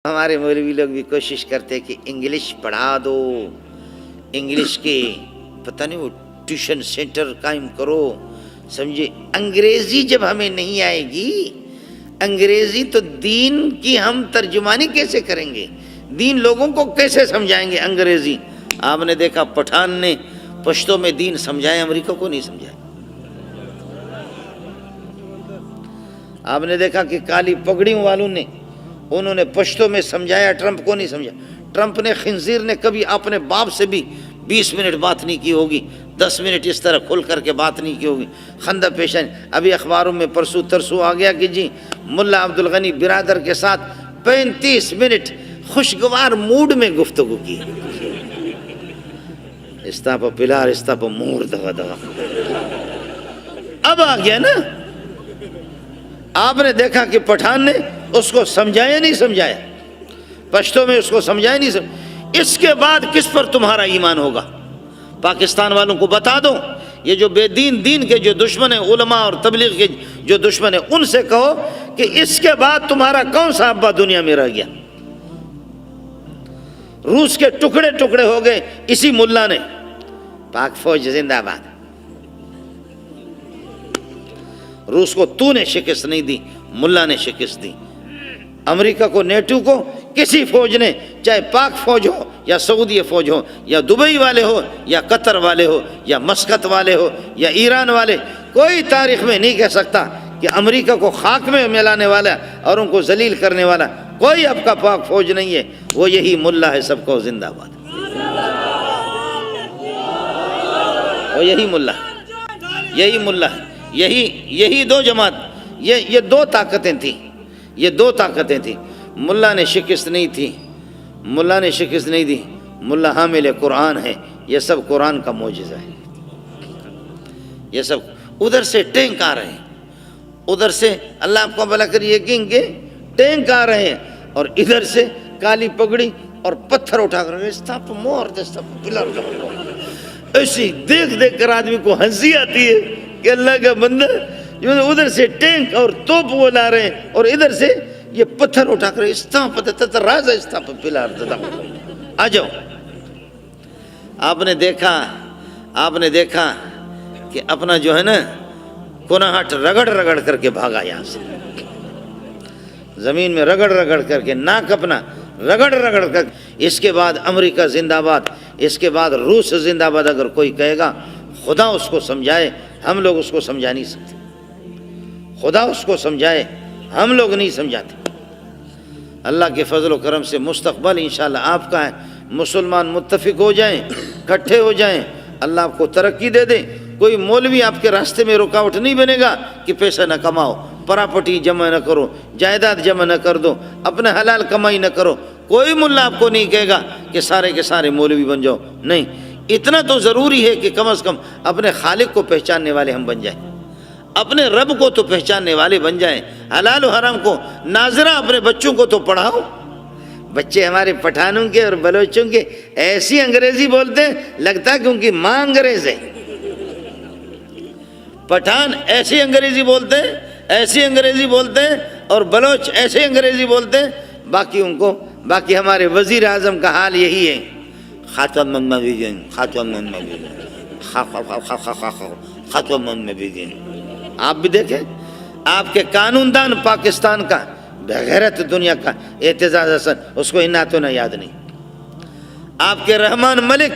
ہمارے مولوی لوگ بھی کوشش کرتے کہ انگلش پڑھا دو، انگلش کے پتہ نہیں وہ ٹیوشن سینٹر قائم کرو، سمجھے۔ انگریزی جب ہمیں نہیں آئے گی، انگریزی تو دین کی ہم ترجمانی کیسے کریں گے، دین لوگوں کو کیسے سمجھائیں گے انگریزی۔ آپ نے دیکھا پٹھان نے پشتو میں دین سمجھایا، امریکہ کو نہیں سمجھایا۔ آپ نے دیکھا کہ کالی پگڑیوں والوں نے انہوں نے پشتو میں سمجھایا، ٹرمپ کو نہیں سمجھا۔ ٹرمپ نے خنزیر نے کبھی اپنے باپ سے بھی 20 منٹ بات نہیں کی ہوگی، 10 منٹ اس طرح کھل کر کے بات نہیں کی ہوگی، خندہ پیشانی۔ ابھی اخباروں میں پرسوں ترسوں آ گیا کہ جی ملا عبدالغنی برادر کے ساتھ 35 منٹ خوشگوار موڈ میں گفتگو کی۔ استاپا پلار استاپا مور دغا دغا۔ اب آ گیا نا۔ آپ نے دیکھا کہ پٹھان نے اس کو سمجھایا نہیں سمجھایا، پشتو میں اس کو سمجھایا نہیں سمجھایا۔ اس کے بعد کس پر تمہارا ایمان ہوگا؟ پاکستان والوں کو بتا دو، یہ جو بے دین دین کے جو دشمن ہیں، علماء اور تبلیغ کے جو دشمن ہیں، ان سے کہو کہ اس کے بعد تمہارا کون سا ابا دنیا میں رہ گیا؟ روس کے ٹکڑے ٹکڑے ہو گئے اسی ملا نے۔ پاک فوج زندہ باد۔ روس کو تو نے شکست نہیں دی، ملا نے شکست دی۔ امریکہ کو، نیٹو کو کسی فوج نے، چاہے پاک فوج ہو یا سعودی فوج ہو یا دبئی والے ہو یا قطر والے ہو یا مسقط والے ہو یا ایران والے، کوئی تاریخ میں نہیں کہہ سکتا کہ امریکہ کو خاک میں ملانے والا اور ان کو ذلیل کرنے والا کوئی اب کا پاک فوج نہیں ہے۔ وہ یہی ملا ہے، سب کو زندہ باد۔ وہ یہی ملا ہے، یہی ملا ہے، یہی دو جماعت، یہ دو طاقتیں تھیں، یہ دو طاقتیں تھیں۔ ملا نے شکست نہیں تھی، ملا نے شکست نہیں دی۔ ملا حامل قرآن ہے، یہ سب قرآن کا معجزہ ہے۔ یہ سب ادھر سے ٹینک آ رہے ہیں، ادھر سے اللہ آپ کو بھلا کر یقین کے ٹینک آ رہے ہیں، اور ادھر سے کالی پگڑی اور پتھر اٹھا کر ایسی دیکھ کر آدمی کو ہنسی آتی ہے کہ اللہ کا بندہ جو ادھر سے ٹینک اور توپ وہ لا رہے ہیں اور ادھر سے یہ پتھر اٹھا کر آ جاؤ۔ آپ نے دیکھا کہ اپنا جو ہے نا کناہٹ رگڑ کر کے بھاگا، یہاں سے زمین میں رگڑ کر کے، ناک اپنا رگڑ کر۔ اس کے بعد امریکہ زندہ باد، اس کے بعد روس زندہ باد۔ اگر کوئی کہے گا خدا اس کو سمجھائے، ہم لوگ اس کو سمجھا نہیں سکتے۔ خدا اس کو سمجھائے، ہم لوگ نہیں سمجھاتے۔ اللہ کے فضل و کرم سے مستقبل انشاءاللہ آپ کا ہے۔ مسلمان متفق ہو جائیں، اکٹھے ہو جائیں، اللہ آپ کو ترقی دے دے۔ کوئی مولوی آپ کے راستے میں رکاوٹ نہیں بنے گا کہ پیسہ نہ کماؤ، پراپرٹی جمع نہ کرو، جائیداد جمع نہ کر دو، اپنا حلال کمائی نہ کرو۔ کوئی ملا آپ کو نہیں کہے گا کہ سارے کے سارے مولوی بن جاؤ، نہیں۔ اتنا تو ضروری ہے کہ کم از کم اپنے خالق کو پہچاننے والے ہم بن جائیں، اپنے رب کو تو پہچاننے والے بن جائیں۔ حلال و حرام کو ناظرہ اپنے بچوں کو تو پڑھاؤ۔ بچے ہمارے پٹھانوں کے اور بلوچوں کے ایسی انگریزی بولتے ہیں لگتا ہے کہ ان کی ماں انگریز ہے۔ پٹھان ایسی انگریزی بولتے ہیں اور بلوچ ایسے انگریزی بولتے ہیں، باقی ہمارے وزیر اعظم کا حال یہی ہے۔ آپ بھی دیکھیں، آپ کے قانون دان پاکستان کا بغیرت دنیا کا اعتزاز حسن، اس کو اناتوں نہ یاد نہیں۔ آپ کے رحمان ملک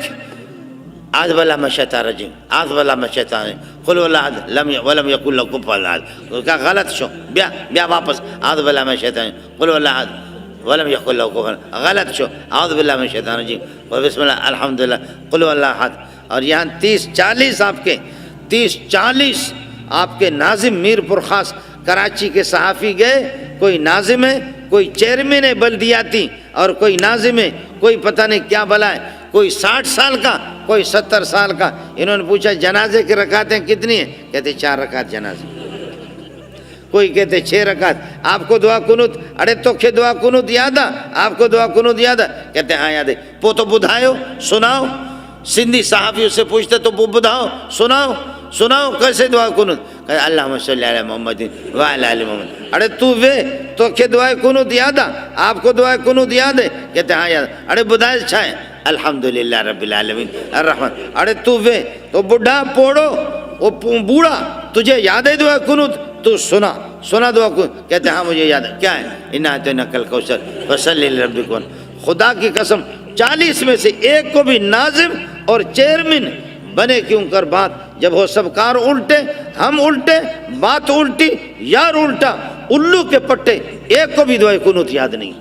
آج بلا مشیطان رجیم، آج بلا مشیطان قل واللہ احد ولم یکن لہ کفوا احد، کیا غلط شو بیا واپس آج بلا مشیطان قل واللہ احد ولم یکن لہ کفوا احد، غلط شو اعوذ باللہ من الشیطان الرجیم بسم اللہ الحمدللہ قل واللہ احد۔ اور یہاں 30-40 آپ کے ناظم میر پر خاص کراچی کے صحافی گئے، کوئی ناظم ہے، کوئی چیئرمین ہے بلدیاتی، اور کوئی ناظم ہے، کوئی پتہ نہیں کیا بلا ہے، کوئی 60 سال کا، کوئی 70 سال کا۔ انہوں نے پوچھا جنازے کی رکعتیں کتنی ہیں؟ کہتے 4 رکعت جنازے، کوئی کہتے 6 رکعت۔ آپ کو دعا کنوت، اڑے تو کہ دعا کنوت یاد ہے آپ کو؟ دعا کنوت یاد ہے؟ کہتے ہاں یاد ہے۔ تو بدھائیو، سناؤ۔ سندھی صحافیوں سے پوچھتے تو بدھاؤ، سناؤ کیسے دعا کنوت؟ کہتے اللہم صلی علی محمد وعلی آل محمد۔ اڑے تو تو کہ دعائے کنوت یاد ہے آپ کو؟ دعائے کنوت یاد ہے؟ کہتے ہیں ہاں یاد. اڑے بدائے چھائے الحمدللہ رب العالمین الرحمن. اڑے تو وے تو بڈھا پوڑو وہ بوڑھا تجھے یاد ہے دعائے کنوت؟ تو سنا دعا کو. کہتے ہیں ہاں مجھے یاد ہے. کیا ہے؟ انا اعطیناک الکوثر فصلی لربک وانحر. خدا کی قسم 40 میں سے ایک کو بھی ناظم اور چیئرمین بنے کیوں کر بات جب ہو سب کار الٹے ہم الٹے بات الٹی یار الٹا الو کے پٹے ایک کو بھی دعائے کنوت یاد نہیں.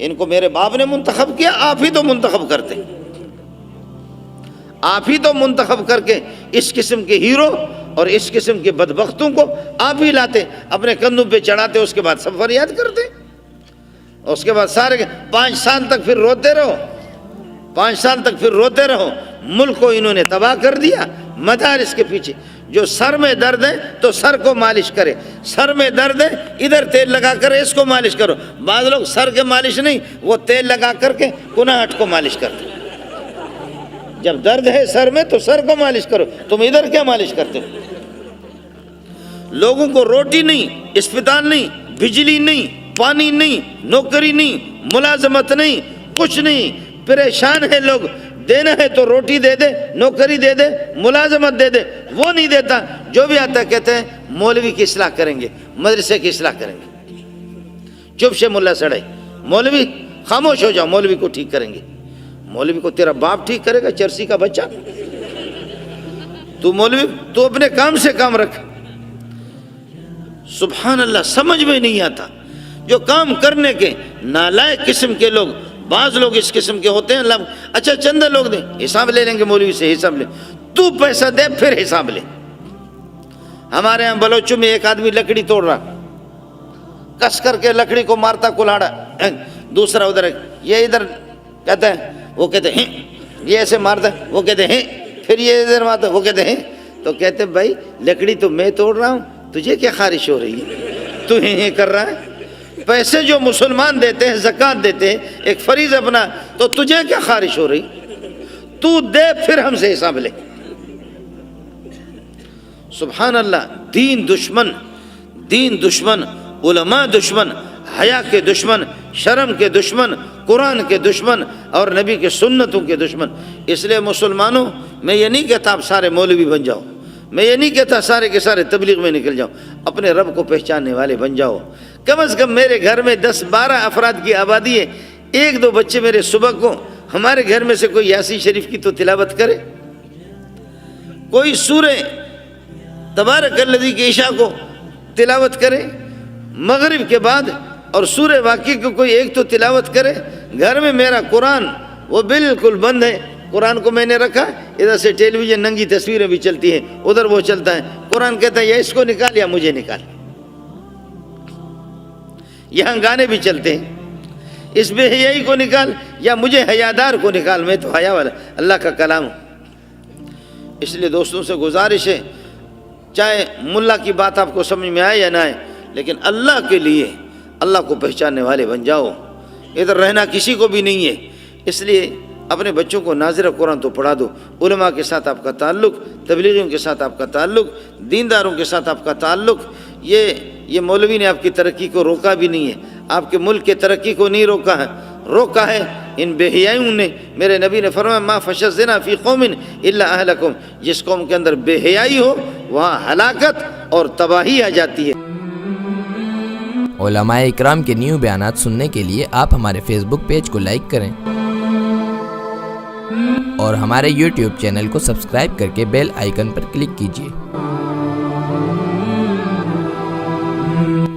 ان کو میرے باپ نے منتخب کیا آپ ہی تو منتخب کرتے آپ ہی تو منتخب کر کے اس قسم کے ہیرو اور اس قسم کے بدبختوں کو آپ ہی لاتے اپنے کندھوں پہ چڑھاتے اس کے بعد سب فریاد کرتے اس کے بعد سارے 5 سال تک پھر روتے رہو 5 سال تک پھر روتے رہو. ملک کو انہوں نے تباہ کر دیا مدارس کے پیچھے. جو سر میں درد ہے تو سر کو مالش کرے سر میں درد ہے ادھر تیل لگا کر اس کو مالش کرو. بعض لوگ سر کے مالش نہیں وہ تیل لگا کر کے کناہٹ کو مالش کرتے. جب درد ہے سر میں تو سر کو مالش کرو تم ادھر کیا مالش کرتے ہو؟ لوگوں کو روٹی نہیں اسپتال نہیں بجلی نہیں پانی نہیں نوکری نہیں ملازمت نہیں کچھ نہیں پریشان ہے لوگ. دینا ہے تو روٹی دے دے نوکری دے دے ملازمت دے دے وہ نہیں دیتا. جو بھی آتا ہے کہتے ہیں مولوی کی اصلاح کریں گے مدرسے کی اصلاح کریں گے. چپ سے ملا سڑائی مولوی خاموش ہو جاؤ مولوی کو ٹھیک کریں گے. مولوی کو تیرا باپ ٹھیک کرے گا چرسی کا بچہ؟ تو مولوی تو اپنے کام سے کام رکھ. سبحان اللہ سمجھ میں نہیں آتا. جو کام کرنے کے نالائق قسم کے لوگ بعض لوگ اس قسم کے ہوتے ہیں. اللہ اچھا چندہ لوگ دیں حساب لے لیں گے مولوی سے حساب لے تو پیسہ دے پھر حساب لے. ہمارے ہاں بلوچوں میں ایک آدمی لکڑی توڑ رہا کس کر کے لکڑی کو مارتا کلاڑا دوسرا ادھر یہ ادھر کہتا ہے وہ کہتے ہیں یہ ایسے مارتا ہے وہ کہتے ہیں پھر یہ ادھر مارتا ہے وہ کہتے ہیں. تو کہتے ہیں بھائی لکڑی تو میں توڑ رہا ہوں تجھے کیا خارش ہو رہی ہے تو ہی کر رہا ہے. پیسے جو مسلمان دیتے ہیں زکوٰۃ دیتے ہیں ایک فریض اپنا تو تجھے کیا خارش ہو رہی؟ تو دے پھر ہم سے حساب لے. سبحان اللہ. دین دشمن علماء دشمن حیا کے دشمن شرم کے دشمن قرآن کے دشمن اور نبی کے سنتوں کے دشمن. اس لیے مسلمانوں میں یہ نہیں کہتا آپ سارے مولوی بن جاؤ میں یہ نہیں کہتا سارے کے سارے تبلیغ میں نکل جاؤ. اپنے رب کو پہچاننے والے بن جاؤ. کم از کم میرے گھر میں 10-12 افراد کی آبادی ہے 1-2 بچے میرے صبح کو ہمارے گھر میں سے کوئی یاسین شریف کی تو تلاوت کرے کوئی سورہ تبارک الذی کی عشاء کو تلاوت کرے مغرب کے بعد اور سورہ واقعہ کو کوئی ایک تو تلاوت کرے. گھر میں میرا قرآن وہ بالکل بند ہے. قرآن کو میں نے رکھا ادھر سے ٹیلی ویژن ننگی تصویریں بھی چلتی ہیں ادھر وہ چلتا ہے. قرآن کہتا ہے یا اس کو نکال یا مجھے نکال. یہاں گانے بھی چلتے ہیں اس بے حیائی کو نکال یا مجھے حیادار کو نکال. میں تو حیا والا اللہ کا کلام ہوں. اس لیے دوستوں سے گزارش ہے چاہے ملا کی بات آپ کو سمجھ میں آئے یا نہ آئے لیکن اللہ کے لیے اللہ کو پہچاننے والے بن جاؤ. ادھر رہنا کسی کو بھی نہیں ہے. اس لیے اپنے بچوں کو ناظر قرآن تو پڑھا دو. علماء کے ساتھ آپ کا تعلق تبلیغیوں کے ساتھ آپ کا تعلق دینداروں کے ساتھ آپ کا تعلق. یہ مولوی نے آپ کی ترقی کو روکا بھی نہیں ہے آپ کے ملک کے ترقی کو نہیں روکا ہے ان بے حیائیوں نے. میرے نبی نے فرمایا ما فشى الزنا فی قوم الا اہلکم. جس قوم کے اندر بے حیائی ہو وہاں ہلاکت اور تباہی آ جاتی ہے. علماء اکرام کے نیو بیانات سننے کے لیے آپ ہمارے فیس بک پیج کو لائک کریں اور ہمارے یوٹیوب چینل کو سبسکرائب کر کے بیل آئیکن پر کلک کیجیے.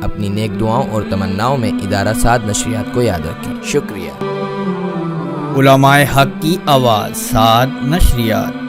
اپنی نیک دعاؤں اور تمناؤں میں ادارہ سعد نشریات کو یاد رکھیں. شکریہ. علماء حق کی آواز سعد نشریات.